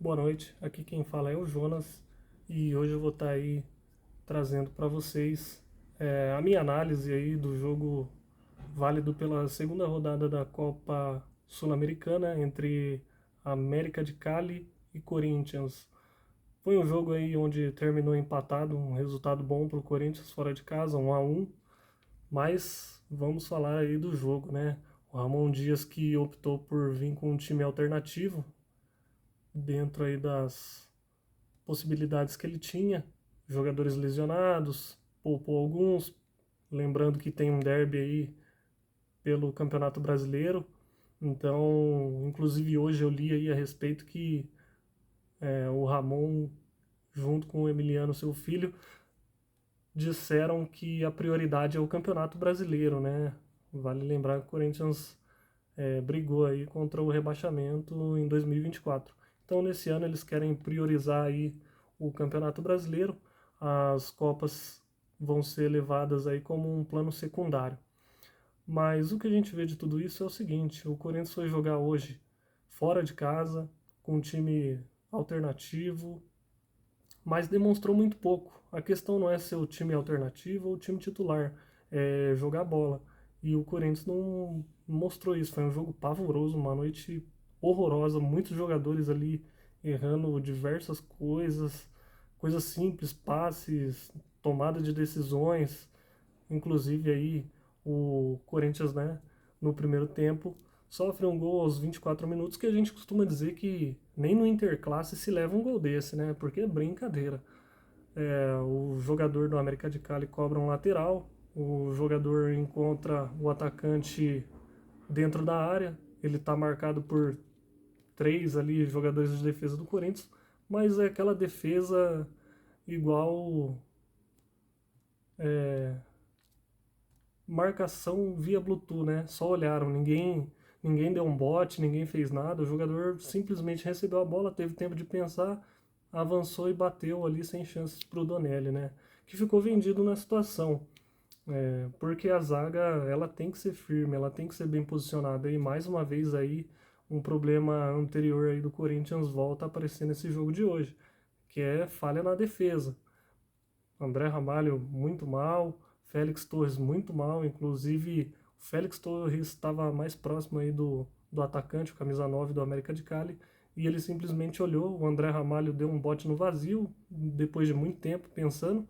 Boa noite, aqui quem fala é o Jonas e hoje eu vou estar aí trazendo para vocês a minha análise aí do jogo válido pela segunda rodada da Copa Sul-Americana entre América de Cali e Corinthians. Foi um jogo aí onde terminou empatado, um resultado bom para o Corinthians fora de casa, 1-1, mas vamos falar aí do jogo, né? O Ramon Dias que optou por vir com um time alternativo dentro aí das possibilidades que ele tinha, jogadores lesionados, poupou alguns, lembrando que tem um derby aí pelo Campeonato Brasileiro, então, inclusive hoje eu li aí a respeito que o Ramon, junto com o Emiliano, seu filho, disseram que a prioridade é o Campeonato Brasileiro, né? Vale lembrar que o Corinthians brigou aí contra o rebaixamento em 2024. Então, nesse ano eles querem priorizar aí o Campeonato Brasileiro. As Copas vão ser levadas aí como um plano secundário. Mas o que a gente vê de tudo isso é o seguinte: o Corinthians foi jogar hoje fora de casa, com um time alternativo, mas demonstrou muito pouco. A questão não é ser o time alternativo ou o time titular, é jogar bola. E o Corinthians não mostrou isso. Foi um jogo pavoroso, uma noite horrorosa, muitos jogadores ali errando diversas coisas, coisas simples, passes, tomada de decisões. Inclusive aí o Corinthians, né, no primeiro tempo, sofre um gol aos 24 minutos que a gente costuma dizer que nem no Interclasse se leva um gol desse, né? Porque é brincadeira. O jogador do América de Cali cobra um lateral, o jogador encontra o atacante dentro da área, ele está marcado por três ali jogadores de defesa do Corinthians, mas é aquela defesa igual marcação via Bluetooth, né? Só olharam, ninguém deu um bote, ninguém fez nada. O jogador simplesmente recebeu a bola, teve tempo de pensar, avançou e bateu ali sem chances para o Donelli, né? Que ficou vendido na situação. Porque a zaga ela tem que ser firme, ela tem que ser bem posicionada. E mais uma vez aí um problema anterior aí do Corinthians volta a aparecer nesse jogo de hoje, que é falha na defesa. André Ramalho muito mal, Félix Torres muito mal, inclusive o Félix Torres estava mais próximo aí do atacante, o camisa 9 do América de Cali, e ele simplesmente olhou, o André Ramalho deu um bote no vazio, depois de muito tempo pensando,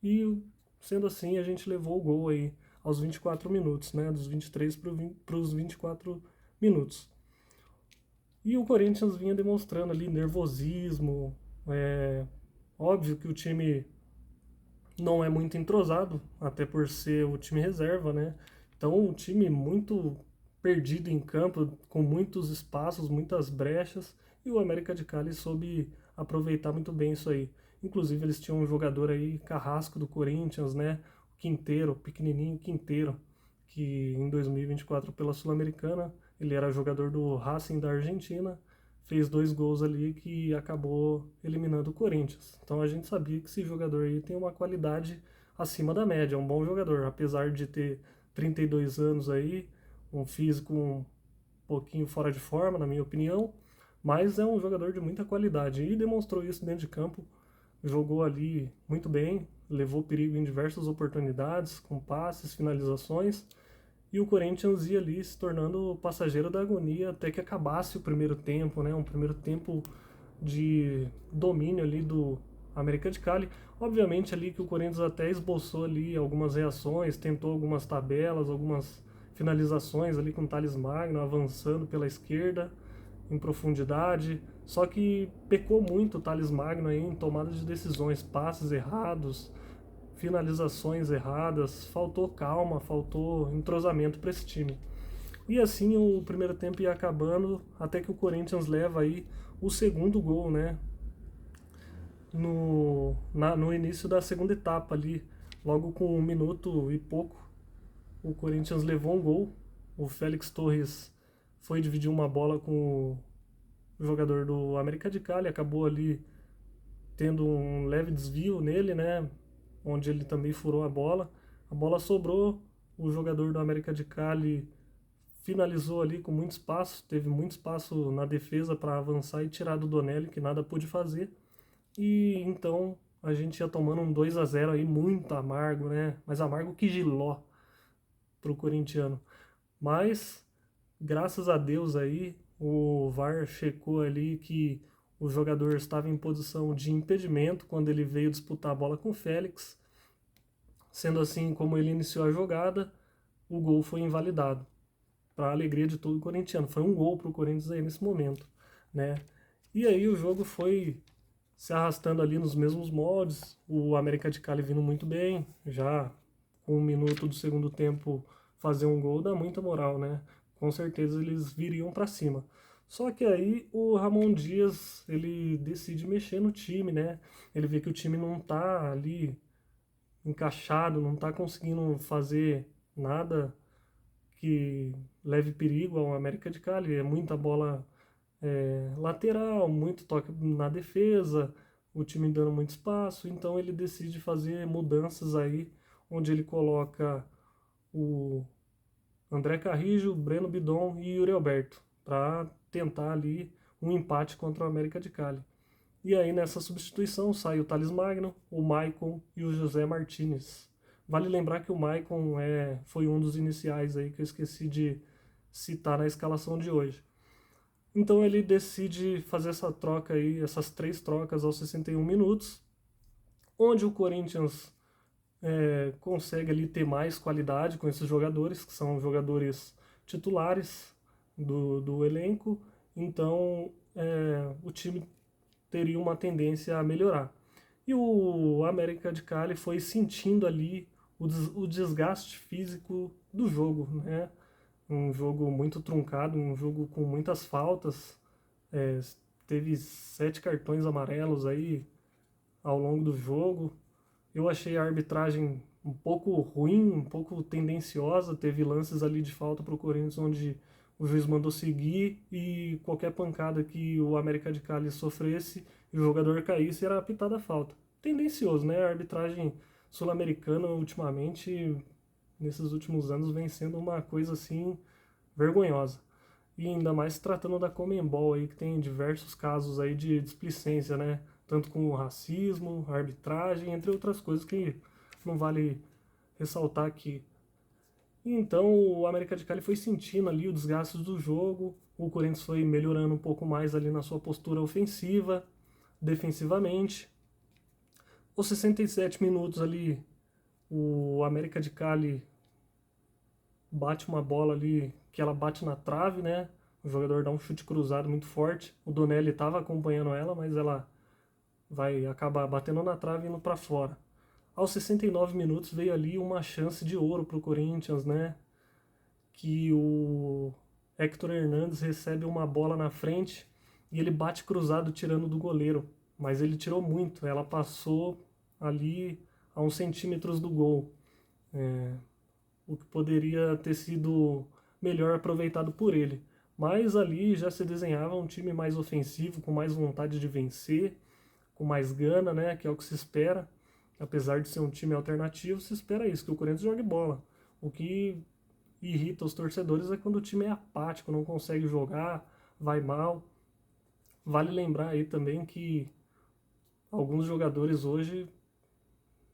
e sendo assim a gente levou o gol aí aos 24 minutos, né, dos 23 para os 24 minutos. E o Corinthians vinha demonstrando ali nervosismo, óbvio que o time não é muito entrosado, até por ser o time reserva, né? Então, um time muito perdido em campo, com muitos espaços, muitas brechas, e o América de Cali soube aproveitar muito bem isso aí. Inclusive, eles tinham um jogador aí, carrasco do Corinthians, né? O Quinteiro, pequenininho Quinteiro, que em 2024 pela Sul-Americana, ele era jogador do Racing da Argentina, fez dois gols ali que acabou eliminando o Corinthians. Então a gente sabia que esse jogador aí tem uma qualidade acima da média, é um bom jogador, apesar de ter 32 anos aí, um físico um pouquinho fora de forma, na minha opinião, mas é um jogador de muita qualidade e demonstrou isso dentro de campo, jogou ali muito bem, levou perigo em diversas oportunidades, com passes, finalizações, e o Corinthians ia ali se tornando o passageiro da agonia até que acabasse o primeiro tempo, né? Um primeiro tempo de domínio ali do América de Cali. Obviamente ali que o Corinthians até esboçou ali algumas reações, tentou algumas tabelas, algumas finalizações ali com o Thales Magno avançando pela esquerda em profundidade, só que pecou muito o Thales Magno aí em tomada de decisões, passes errados, finalizações erradas, faltou calma, faltou entrosamento para esse time. E assim o primeiro tempo ia acabando, até que o Corinthians leva aí o segundo gol, né? No início da segunda etapa ali, logo com 1 minuto e pouco, o Corinthians levou um gol. O Félix Torres foi dividir uma bola com o jogador do América de Cali, acabou ali tendo um leve desvio nele, né? Onde ele também furou a bola. A bola sobrou, o jogador do América de Cali finalizou ali com muito espaço, teve muito espaço na defesa para avançar e tirar do Donelli, que nada pôde fazer. E então a gente ia tomando um 2-0 aí muito amargo, né? Mais amargo que Giló pro corintiano. Mas, graças a Deus aí, o VAR checou ali que o jogador estava em posição de impedimento quando ele veio disputar a bola com o Félix. Sendo assim, como ele iniciou a jogada, o gol foi invalidado. Para a alegria de todo corintiano. Foi um gol para o Corinthians aí nesse momento, né? E aí o jogo foi se arrastando ali nos mesmos moldes, o América de Cali vindo muito bem, já com 1 minuto do segundo tempo fazer um gol dá muita moral, né? Com certeza eles viriam para cima. Só que aí o Ramon Dias, ele decide mexer no time, né? Ele vê que o time não tá ali encaixado, não tá conseguindo fazer nada que leve perigo ao América de Cali. É muita bola lateral, muito toque na defesa, o time dando muito espaço. Então ele decide fazer mudanças aí, onde ele coloca o André Carrijo, Breno Bidon e Yuri Alberto para tentar ali um empate contra o América de Cali. E aí nessa substituição sai o Thales Magno, o Maicon e o José Martinez. Vale lembrar que o Maicon foi um dos iniciais aí que eu esqueci de citar na escalação de hoje. Então ele decide fazer essa troca aí, essas 3 trocas aos 61 minutos, onde o Corinthians consegue ali ter mais qualidade com esses jogadores, que são jogadores titulares do elenco. Então o time teria uma tendência a melhorar. E o América de Cali foi sentindo ali o desgaste físico do jogo, né? Um jogo muito truncado, um jogo com muitas faltas. É, teve 7 cartões amarelos aí ao longo do jogo. Eu achei a arbitragem um pouco ruim, um pouco tendenciosa. Teve lances ali de falta para o Corinthians onde o juiz mandou seguir e qualquer pancada que o América de Cali sofresse e o jogador caísse era apitada a falta. Tendencioso, né? A arbitragem sul-americana ultimamente, nesses últimos anos, vem sendo uma coisa assim vergonhosa. E ainda mais se tratando da Conmebol aí, que tem diversos casos aí de displicência, né? Tanto com o racismo, a arbitragem, entre outras coisas que não vale ressaltar aqui. E então o América de Cali foi sentindo ali o desgaste do jogo, o Corinthians foi melhorando um pouco mais ali na sua postura ofensiva, defensivamente. Os 67 minutos ali, o América de Cali bate uma bola ali que ela bate na trave, né? O jogador dá um chute cruzado muito forte. O Donelli estava acompanhando ela, mas ela vai acabar batendo na trave e indo para fora. Aos 69 minutos veio ali uma chance de ouro para o Corinthians, né? Que o Héctor Hernandes recebe uma bola na frente e ele bate cruzado tirando do goleiro. Mas ele tirou muito, ela passou ali a uns centímetros do gol. O que poderia ter sido melhor aproveitado por ele. Mas ali já se desenhava um time mais ofensivo, com mais vontade de vencer, com mais gana, né, que é o que se espera. Apesar de ser um time alternativo, se espera isso, que o Corinthians jogue bola. O que irrita os torcedores é quando o time é apático, não consegue jogar, vai mal. Vale lembrar aí também que alguns jogadores hoje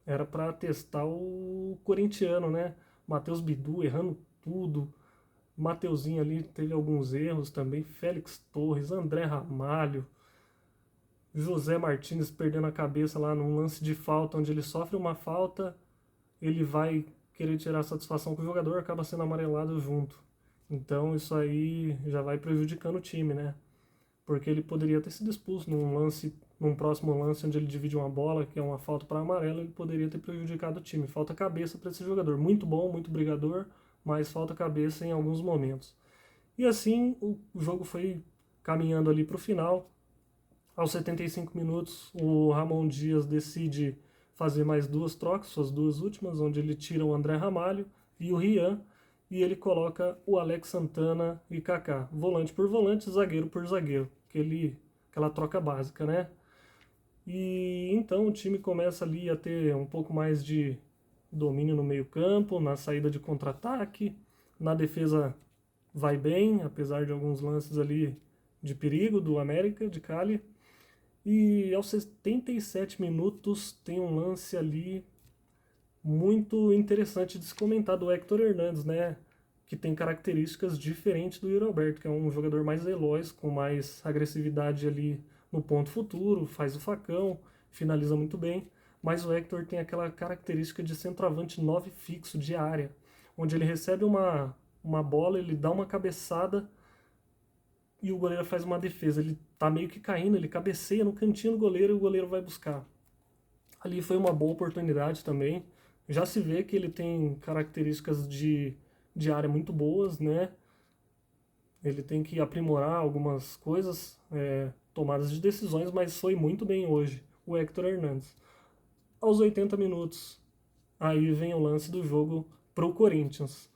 era para testar o corintiano, né? Matheus Bidu errando tudo. Mateuzinho ali teve alguns erros também. Félix Torres, André Ramalho, José Martinez perdendo a cabeça lá num lance de falta, onde ele sofre uma falta, ele vai querer tirar satisfação com o jogador, acaba sendo amarelado junto. Então isso aí já vai prejudicando o time, né? Porque ele poderia ter sido expulso num próximo lance onde ele divide uma bola, que é uma falta para amarelo, ele poderia ter prejudicado o time. Falta cabeça para esse jogador. Muito bom, muito brigador, mas falta cabeça em alguns momentos. E assim o jogo foi caminhando ali para o final. Aos 75 minutos, o Ramon Dias decide fazer mais 2 trocas, suas 2 últimas, onde ele tira o André Ramalho e o Rian, e ele coloca o Alex Santana e Kaká, volante por volante, zagueiro por zagueiro, aquela troca básica, né? E então o time começa ali a ter um pouco mais de domínio no meio-campo, na saída de contra-ataque, na defesa vai bem, apesar de alguns lances ali de perigo do América de Cali. E aos 77 minutos tem um lance ali muito interessante de se comentar do Héctor Hernandes, né? Que tem características diferentes do Yuri Alberto, que é um jogador mais veloz, com mais agressividade ali no ponto futuro, faz o facão, finaliza muito bem. Mas o Héctor tem aquela característica de centroavante 9 fixo de área, onde ele recebe uma bola, ele dá uma cabeçada e o goleiro faz uma defesa. Ele tá meio que caindo, ele cabeceia no cantinho do goleiro e o goleiro vai buscar. Ali foi uma boa oportunidade também. Já se vê que ele tem características de área muito boas, né? Ele tem que aprimorar algumas coisas, tomadas de decisões, mas foi muito bem hoje, o Héctor Hernandes. Aos 80 minutos, aí vem o lance do jogo pro Corinthians.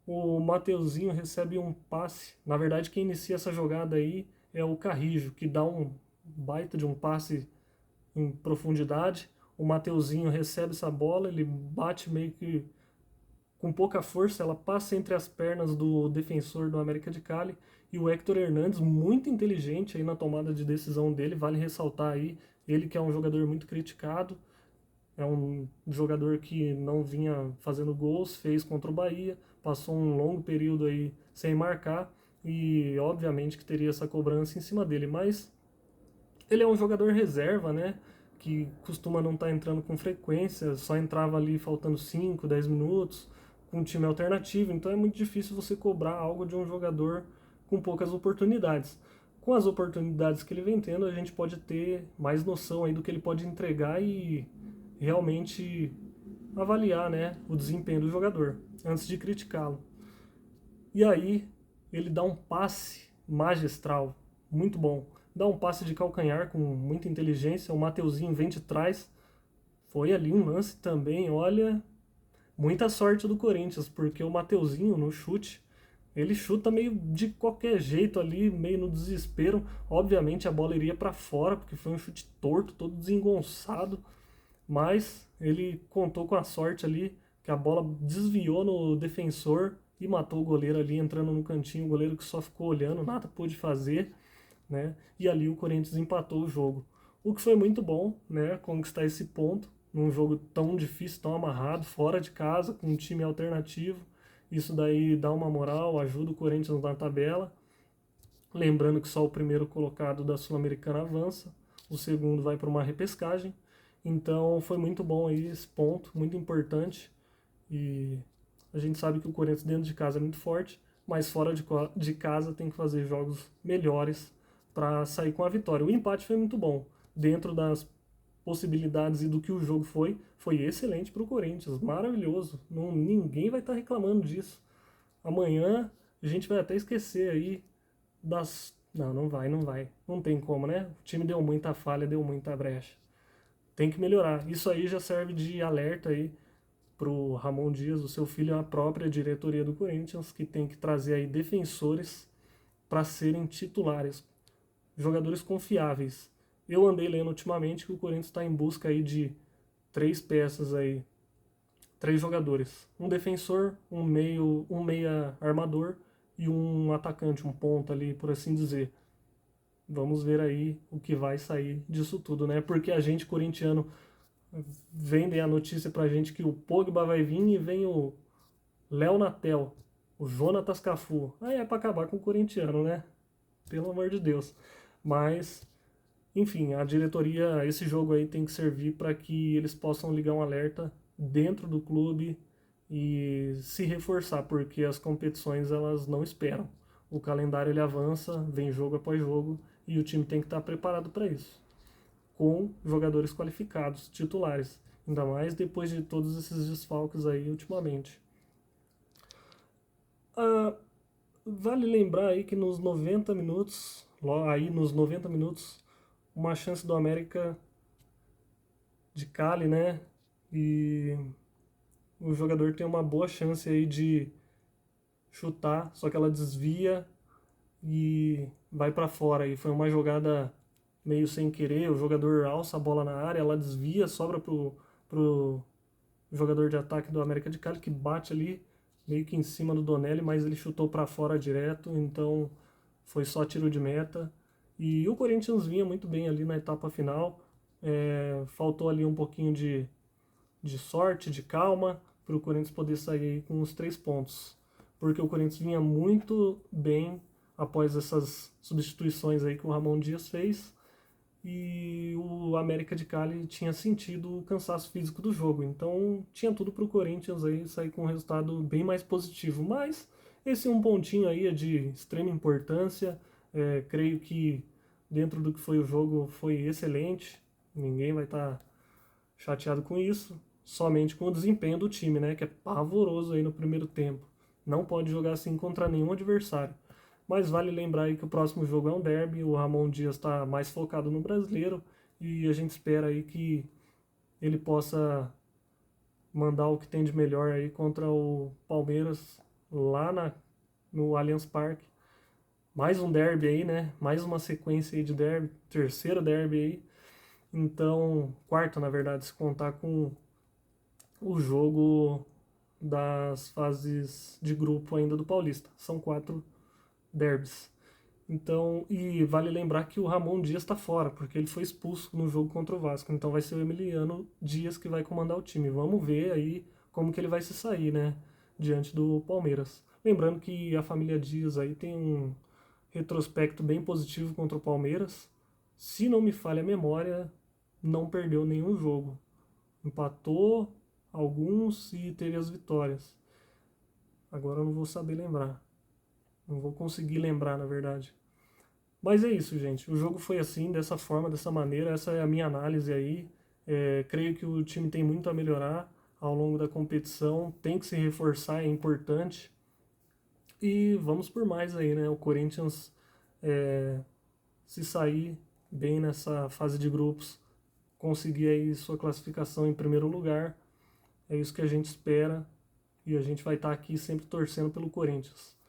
O Mateuzinho recebe um passe. Na verdade, quem inicia essa jogada aí é o Carrijo, que dá um baita de um passe em profundidade. O Mateuzinho recebe essa bola, ele bate meio que com pouca força, ela passa entre as pernas do defensor do América de Cali e o Héctor Hernandes, muito inteligente aí na tomada de decisão dele, vale ressaltar aí, ele que é um jogador muito criticado, é um jogador que não vinha fazendo gols, fez contra o Bahia, passou um longo período aí sem marcar e obviamente que teria essa cobrança em cima dele, mas ele é um jogador reserva, né? Que costuma não estar entrando com frequência, só entrava ali faltando 5, 10 minutos, com um time alternativo, então é muito difícil você cobrar algo de um jogador com poucas oportunidades. Com as oportunidades que ele vem tendo, a gente pode ter mais noção aí do que ele pode entregar e realmente avaliar, né, o desempenho do jogador, antes de criticá-lo. E aí ele dá um passe magistral, muito bom. Dá um passe de calcanhar com muita inteligência, o Mateuzinho vem de trás. Foi ali um lance também, olha, muita sorte do Corinthians, porque o Mateuzinho no chute, ele chuta meio de qualquer jeito ali, meio no desespero. Obviamente a bola iria para fora, porque foi um chute torto, todo desengonçado, mas ele contou com a sorte ali, que a bola desviou no defensor e matou o goleiro ali, entrando no cantinho, o goleiro que só ficou olhando, nada pôde fazer, né? E ali o Corinthians empatou o jogo. O que foi muito bom, né? Conquistar esse ponto num jogo tão difícil, tão amarrado, fora de casa, com um time alternativo. Isso daí dá uma moral, ajuda o Corinthians na tabela. Lembrando que só o primeiro colocado da Sul-Americana avança, o segundo vai para uma repescagem. Então foi muito bom aí esse ponto, muito importante. E a gente sabe que o Corinthians dentro de casa é muito forte, mas fora de casa tem que fazer jogos melhores para sair com a vitória. O empate foi muito bom. Dentro das possibilidades e do que o jogo foi excelente para o Corinthians, maravilhoso. Não, ninguém vai estar reclamando disso. Amanhã a gente vai até esquecer aí das. Não, não vai, não vai. Não tem como, né? O time deu muita falha, deu muita brecha. Tem que melhorar. Isso aí já serve de alerta aí pro Ramon Dias, o seu filho, a própria diretoria do Corinthians, que tem que trazer aí defensores para serem titulares, jogadores confiáveis. Eu andei lendo ultimamente que o Corinthians está em busca aí de três peças aí, três jogadores, um defensor, um meia armador e um atacante, um ponta ali, por assim dizer. Vamos ver aí o que vai sair disso tudo, né? Porque a gente corintiano vendem a notícia pra gente que o Pogba vai vir e vem o Léo Natel, o Jonatas Cafu. Aí é pra acabar com o corintiano, né? Pelo amor de Deus. Mas, enfim, a diretoria, esse jogo aí tem que servir para que eles possam ligar um alerta dentro do clube e se reforçar, porque as competições elas não esperam. O calendário ele avança, vem jogo após jogo e o time tem que estar preparado para isso, com jogadores qualificados, titulares, ainda mais depois de todos esses desfalques aí ultimamente. Ah, vale lembrar aí que nos 90 minutos, aí nos 90 minutos, uma chance do América de Cali, né? E o jogador tem uma boa chance aí de chutar, só que ela desvia e vai para fora. E foi uma jogada meio sem querer, o jogador alça a bola na área, ela desvia, sobra pro jogador de ataque do América de Cali que bate ali meio que em cima do Donelli, mas ele chutou para fora direto, então foi só tiro de meta. E o Corinthians vinha muito bem ali na etapa final, faltou ali um pouquinho de sorte, de calma, para o Corinthians poder sair com os 3 pontos. Porque o Corinthians vinha muito bem após essas substituições aí que o Ramon Dias fez, e o América de Cali tinha sentido o cansaço físico do jogo, então tinha tudo para o Corinthians aí sair com um resultado bem mais positivo, mas esse um pontinho aí é de extrema importância, creio que dentro do que foi o jogo foi excelente, ninguém vai estar chateado com isso, somente com o desempenho do time, né, que é pavoroso aí no primeiro tempo, não pode jogar assim contra nenhum adversário. Mas vale lembrar aí que o próximo jogo é um derby, o Ramon Dias está mais focado no brasileiro e a gente espera aí que ele possa mandar o que tem de melhor aí contra o Palmeiras lá no Allianz Parque. Mais um derby aí, né? Mais uma sequência aí de derby, terceiro derby aí. Então, quarto na verdade, se contar com o jogo das fases de grupo ainda do Paulista. São 4 derbys. Então, e vale lembrar que o Ramon Dias está fora, porque ele foi expulso no jogo contra o Vasco. Então vai ser o Emiliano Dias que vai comandar o time. Vamos ver aí como que ele vai se sair, né, diante do Palmeiras. Lembrando que a família Dias aí tem um retrospecto bem positivo contra o Palmeiras. Se não me falha a memória, não perdeu nenhum jogo. Empatou alguns e teve as vitórias. Agora eu não vou saber lembrar. Não vou conseguir lembrar, na verdade. Mas é isso, gente. O jogo foi assim, dessa forma, dessa maneira. Essa é a minha análise aí. Creio que o time tem muito a melhorar ao longo da competição. Tem que se reforçar, é importante. E vamos por mais aí, né? O Corinthians, se sair bem nessa fase de grupos, conseguir aí sua classificação em primeiro lugar. É isso que a gente espera. E a gente vai estar aqui sempre torcendo pelo Corinthians.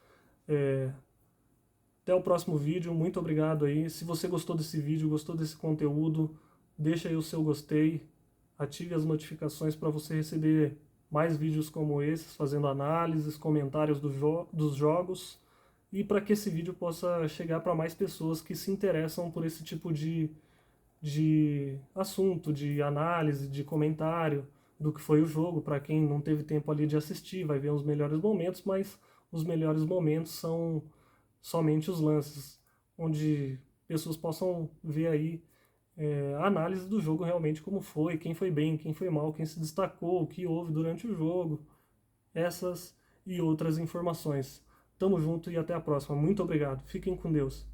Até o próximo vídeo, muito obrigado aí. Se você gostou desse vídeo, gostou desse conteúdo, deixa aí o seu gostei, ative as notificações para você receber mais vídeos como esses, fazendo análises, comentários dos jogos, e para que esse vídeo possa chegar para mais pessoas que se interessam por esse tipo de assunto, de análise, de comentário do que foi o jogo. Para quem não teve tempo ali de assistir, vai ver os melhores momentos, mas os melhores momentos são somente os lances, onde pessoas possam ver aí a análise do jogo realmente como foi, quem foi bem, quem foi mal, quem se destacou, o que houve durante o jogo, essas e outras informações. Tamo junto e até a próxima. Muito obrigado. Fiquem com Deus.